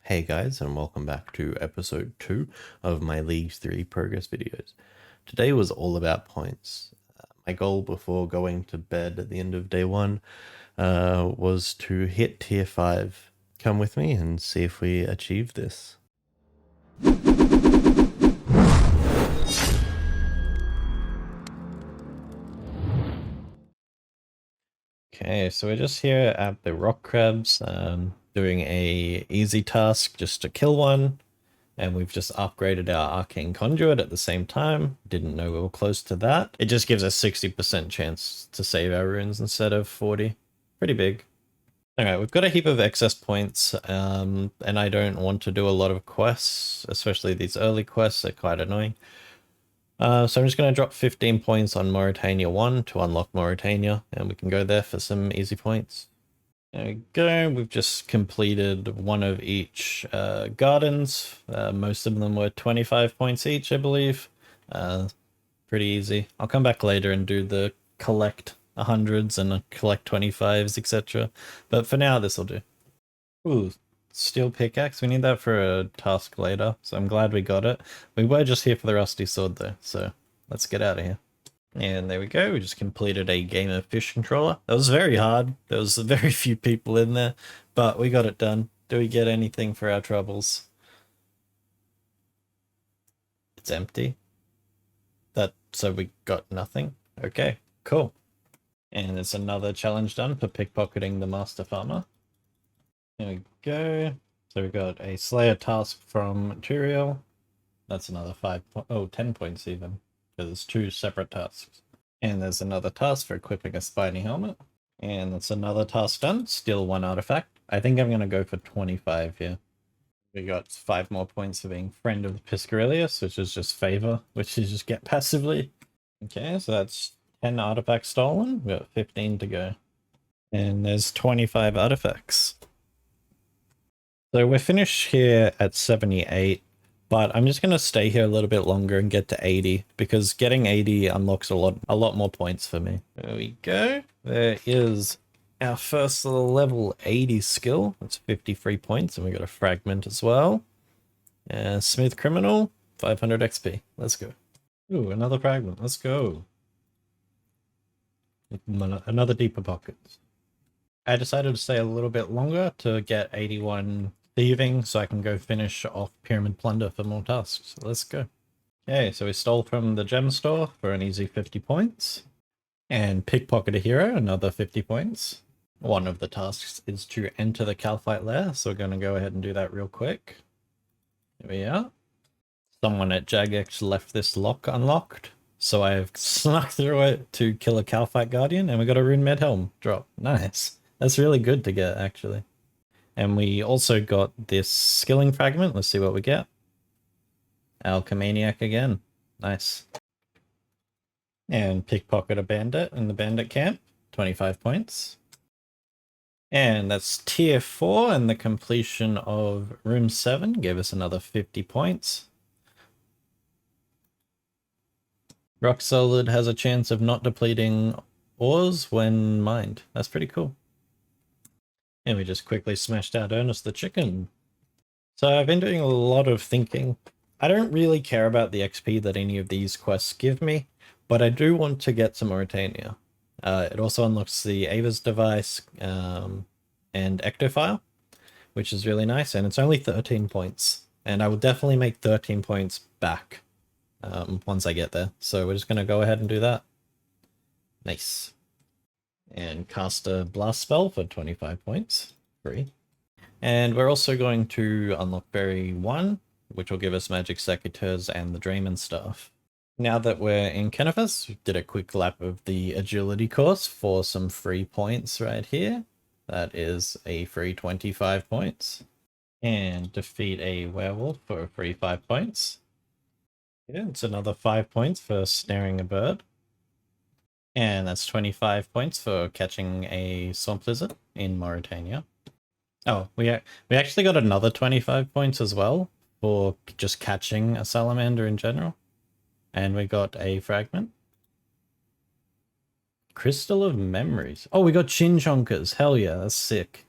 Hey guys, and welcome back to episode 2 of my League 3 progress videos. Today was all about points. My goal before going to bed at the end of day 1 was to hit tier 5. Come with me and see if we achieve this. Okay, so we're just here at the rock crabs, doing a easy task just to kill one. And we've just upgraded our arcane conduit at the same time. Didn't know we were close to that. It just gives us 60% chance to save our runes instead of 40. Pretty big. Alright, we've got a heap of excess points, and I don't want to do a lot of quests, especially these early quests. They're quite annoying. So I'm just going to drop 15 points on Mauritania 1 to unlock Mauritania, and we can go there for some easy points. There we go. We've just completed one of each gardens. Most of them were 25 points each, I believe. Pretty easy. I'll come back later and do the collect 100s and collect 25s, etc. But for now, this will do. Ooh, steel pickaxe. We need that for a task later, so I'm glad we got it. We were just here for the rusty sword, though, so let's get out of here. And there we go, we just completed a game of Fish Controller. That was very hard. There was very few people in there, but we got it done. Do we get anything for our troubles? It's empty. So we got nothing? Okay, cool. And there's another challenge done for pickpocketing the Master Farmer. There we go. So we got a Slayer task from Material. That's another 10 points even. There's 2 separate tasks. And there's another task for equipping a spiny helmet. And that's another task done. Still 1 artifact. I think I'm going to go for 25 here. We got 5 more points for being Friend of Piscarilius, which is just favor, which you just get passively. Okay, so that's 10 artifacts stolen. We got 15 to go. And there's 25 artifacts. So we're finished here at 78. But I'm just going to stay here a little bit longer and get to 80, because getting 80 unlocks a lot more points for me. There we go. There is our first level 80 skill. That's 53 points, and we got a fragment as well. Smooth Criminal, 500 XP. Let's go. Ooh, another fragment. Let's go. Another deeper pockets. I decided to stay a little bit longer to get 81 thieving, so I can go finish off Pyramid Plunder for more tasks. So let's go. Okay, so we stole from the gem store for an easy 50 points. And pickpocket a hero, another 50 points. One of the tasks is to enter the Calphite lair, so we're going to go ahead and do that real quick. Here we are. Someone at Jagex left this lock unlocked, so I've snuck through it to kill a Calphite Guardian, and we got a Rune Med Helm drop. Nice. That's really good to get, actually. And we also got this skilling fragment. Let's see what we get. Alchemaniac again. Nice. And pickpocket a bandit in the bandit camp. 25 points. And that's tier 4, and the completion of room 7 gave us another 50 points. Rock Solid has a chance of not depleting ores when mined. That's pretty cool. And we just quickly smashed out Ernest the chicken. So I've been doing a lot of thinking. I don't really care about the XP that any of these quests give me, but I do want to get to Mauritania. It also unlocks the Ava's device and Ectophile, which is really nice, and it's only 13 points. And I will definitely make 13 points back once I get there. So we're just going to go ahead and do that. Nice. And cast a blast spell for 25 points. Free. And we're also going to unlock Berry 1, which will give us Magic Secateurs and the Drayman Staff. Now that we're in Kennephus, we did a quick lap of the Agility course for some free points right here. That is a free 25 points. And defeat a werewolf for a free 5 points. Yeah, it's another 5 points for snaring a bird. And that's 25 points for catching a swamp lizard in Mauritania. Oh, we actually got another 25 points as well for just catching a salamander in general. And we got a fragment. Crystal of Memories. Oh, we got chin chonkers. Hell yeah, that's sick.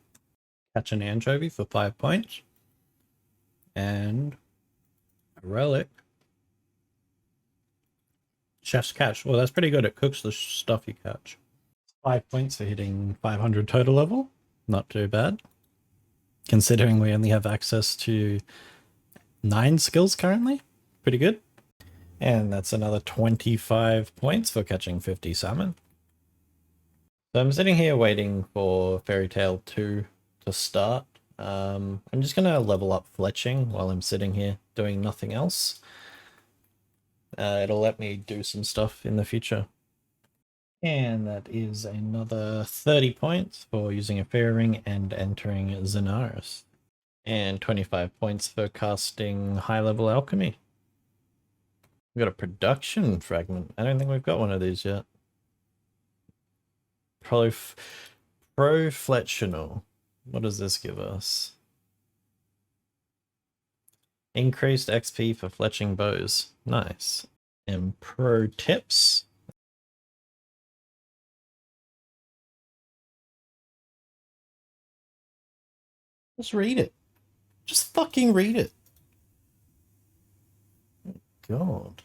Catch an anchovy for 5 points. and a relic. Chef's catch. Well, that's pretty good. It cooks the stuff you catch. 5 points for hitting 500 total level. Not too bad. Considering we only have access to 9 skills currently. Pretty good. And that's another 25 points for catching 50 salmon. So I'm sitting here waiting for Fairy Tale 2 to start. I'm just going to level up fletching while I'm sitting here doing nothing else. It'll let me do some stuff in the future. And that is another 30 points for using a fairy ring and entering Zenaris. And 25 points for casting high level alchemy. We've got a production fragment. I don't think we've got one of these yet. Proflectional. What does this give us? Increased XP for fletching bows. Nice. And pro tips. Just read it. Just fucking read it. God.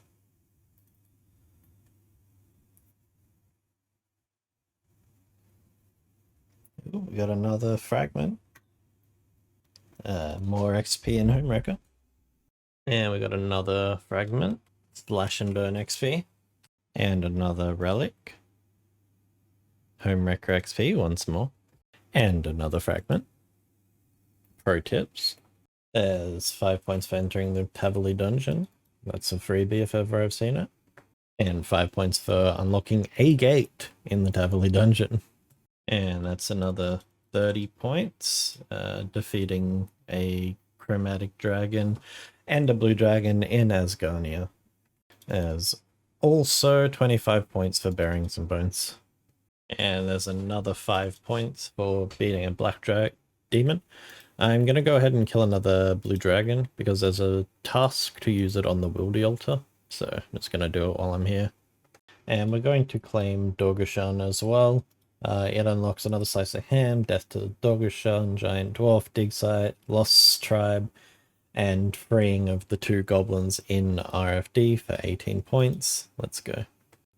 Ooh, we got another fragment. More XP in Homewrecker. And we got another fragment. Slash and burn XP. And another relic. Homewrecker XP once more. And another fragment. Pro tips. There's 5 points for entering the Tavily dungeon. That's a freebie if ever I've seen it. And 5 points for unlocking a gate in the Tavily dungeon. And that's another 30 points, defeating a chromatic dragon and a blue dragon in Asgarnia. There's also 25 points for burying some bones. And there's another 5 points for beating a black demon. I'm going to go ahead and kill another blue dragon because there's a task to use it on the Wildy altar. So I'm just going to do it while I'm here. And we're going to claim Dorgushan as well. It unlocks another slice of ham, death to Dorgushan, giant dwarf, dig site, lost tribe, and freeing of the 2 goblins in RFD for 18 points. Let's go.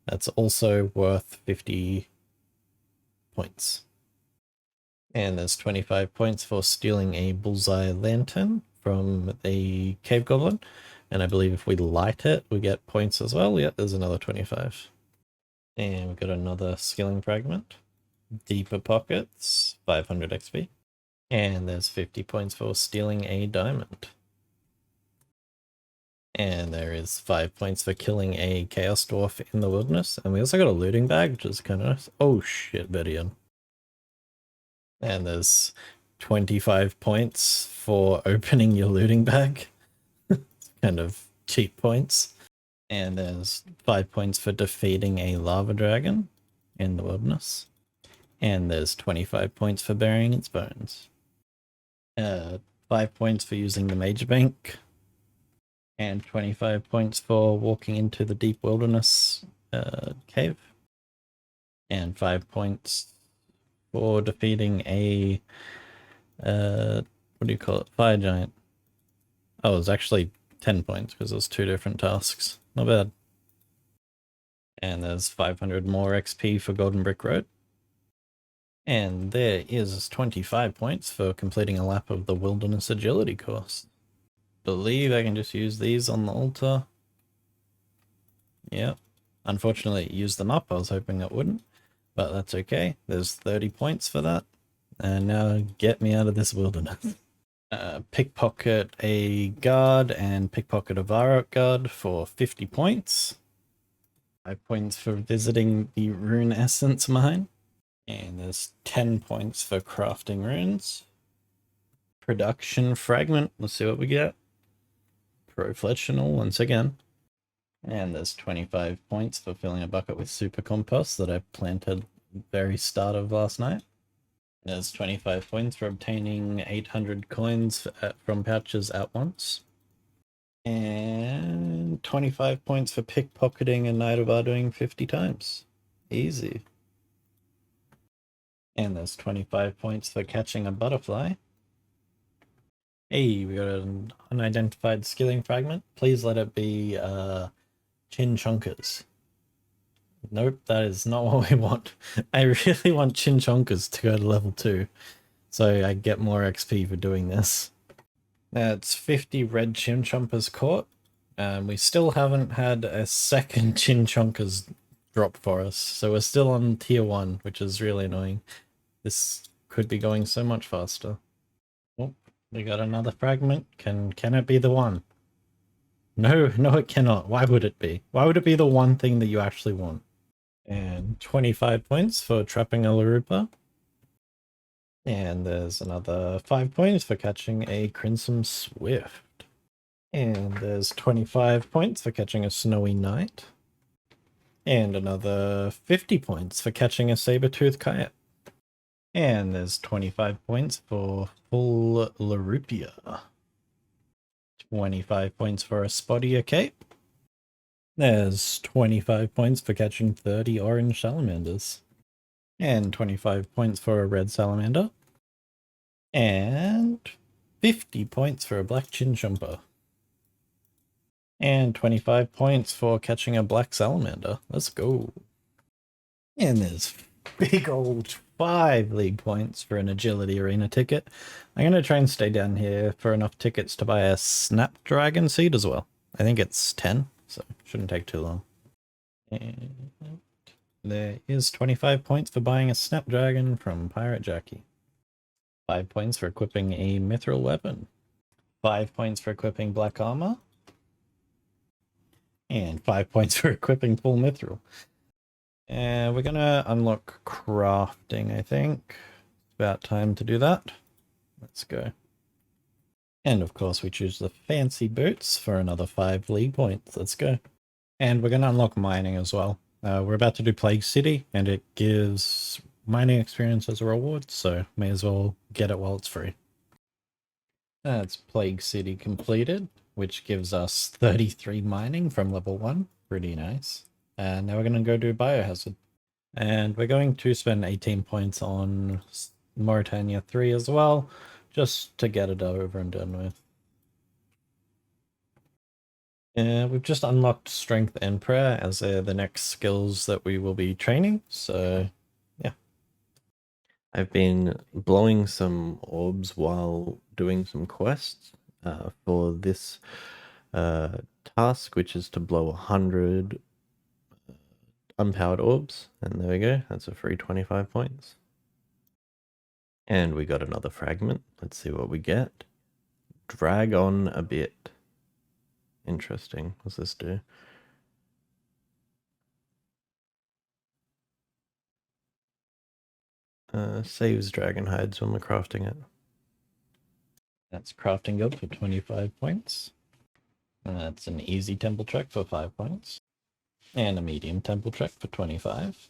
That's also worth 50 points. And there's 25 points for stealing a bullseye lantern from a cave goblin. And I believe if we light it, we get points as well. Yeah, there's another 25. And we've got another skilling fragment. Deeper pockets, 500 XP. And there's 50 points for stealing a diamond. And there is 5 points for killing a chaos dwarf in the wilderness. And we also got a looting bag, which is kind of nice. Oh shit, Bedian. And there's 25 points for opening your looting bag. Kind of cheap points. And there's 5 points for defeating a lava dragon in the wilderness. And there's 25 points for burying its bones. 5 points for using the Mage Bank. And 25 points for walking into the deep wilderness cave. And 5 points for defeating a what do you call it? Fire giant. Oh, it's actually 10 points because there's 2 different tasks. Not bad. And there's 500 more XP for Golden Brick Road. And there is 25 points for completing a lap of the Wilderness Agility course. Believe I can just use these on the altar. Yep. Unfortunately, it used them up. I was hoping it wouldn't. But that's okay. There's 30 points for that. And now get me out of this wilderness. Pickpocket a guard and pickpocket a Varrock guard for 50 points. 5 points for visiting the Rune Essence mine. And there's 10 points for crafting runes. Production fragment. Let's see what we get. Proflectional once again. And there's 25 points for filling a bucket with super compost that I planted very start of last night. There's 25 points for obtaining 800 coins from pouches at once. And 25 points for pickpocketing a Knight of Arduing 50 times. Easy. And there's 25 points for catching a butterfly. Hey, we got an unidentified skilling fragment. Please let it be chin chunkers. Nope, that is not what we want. I really want chin chunkers to go to level 2, so I get more XP for doing this. That's 50 red chin chompers caught. We still haven't had a second chin chonkers drop for us, so we're still on tier 1, which is really annoying. This could be going so much faster. Oh, we got another fragment. Can it be the one? No, no it cannot. Why would it be? Why would it be the one thing that you actually want? And 25 points for trapping a Larupa. And there's another 5 points for catching a Crimson Swift. And there's 25 points for catching a Snowy Knight. And another 50 points for catching a Saber-Tooth Coyote. And there's 25 points for full Larupia. 25 points for a Spottier Cape. There's 25 points for catching 30 orange salamanders. And 25 points for a red salamander. And 50 points for a black chin chomper. And 25 points for catching a black salamander. Let's go. And there's big old 5 league points for an agility arena ticket. I'm going to try and stay down here for enough tickets to buy a snapdragon seed as well. I think it's 10, so shouldn't take too long. And there is 25 points for buying a snapdragon from Pirate Jackie. 5 points for equipping a mithril weapon. 5 points for equipping black armor. And 5 points for equipping full mithril. And we're gonna unlock crafting, I think. It's about time to do that. Let's go. And of course we choose the fancy boots for another 5 league points. Let's go. And we're gonna unlock mining as well. We're about to do Plague City, and it gives mining experience as a reward, so may as well get it while it's free. That's Plague City completed, which gives us 33 mining from level 1. Pretty nice. And now we're going to go do Biohazard. And we're going to spend 18 points on Mauritania 3 as well, just to get it over and done with. We've just unlocked Strength and Prayer as the next skills that we will be training, so yeah. I've been blowing some orbs while doing some quests for this task, which is to blow 100 unpowered orbs, and there we go, that's a free 25 points. And we got another fragment. Let's see what we get. Drag on a bit. Interesting. What's this do? Saves dragon hides when we're crafting it. That's crafting good for 25 points. That's an easy temple trek for 5 points. And a medium temple trek for 25.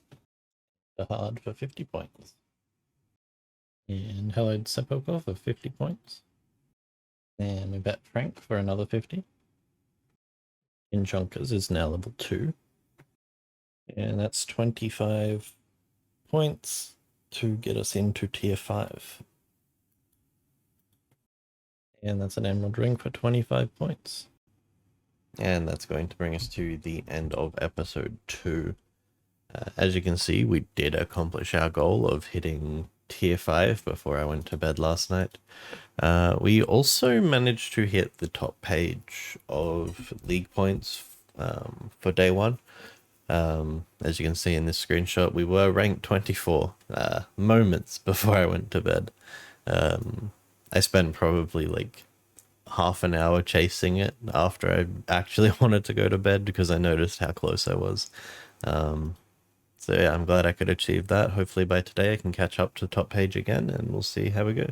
A hard for 50 points. And hallowed sepulchre for 50 points. And we bet Frank for another 50. Enchonkers is now level 2. And that's 25 points to get us into tier 5. And that's an emerald ring for 25 points. And that's going to bring us to the end of episode 2. As you can see, we did accomplish our goal of hitting tier 5 before I went to bed last night. We also managed to hit the top page of league points for day 1. As you can see in this screenshot, we were ranked 24 moments before I went to bed. I spent probably like half an hour chasing it after I actually wanted to go to bed because I noticed how close I was. So yeah, I'm glad I could achieve that. Hopefully by today I can catch up to top page again and we'll see how we go.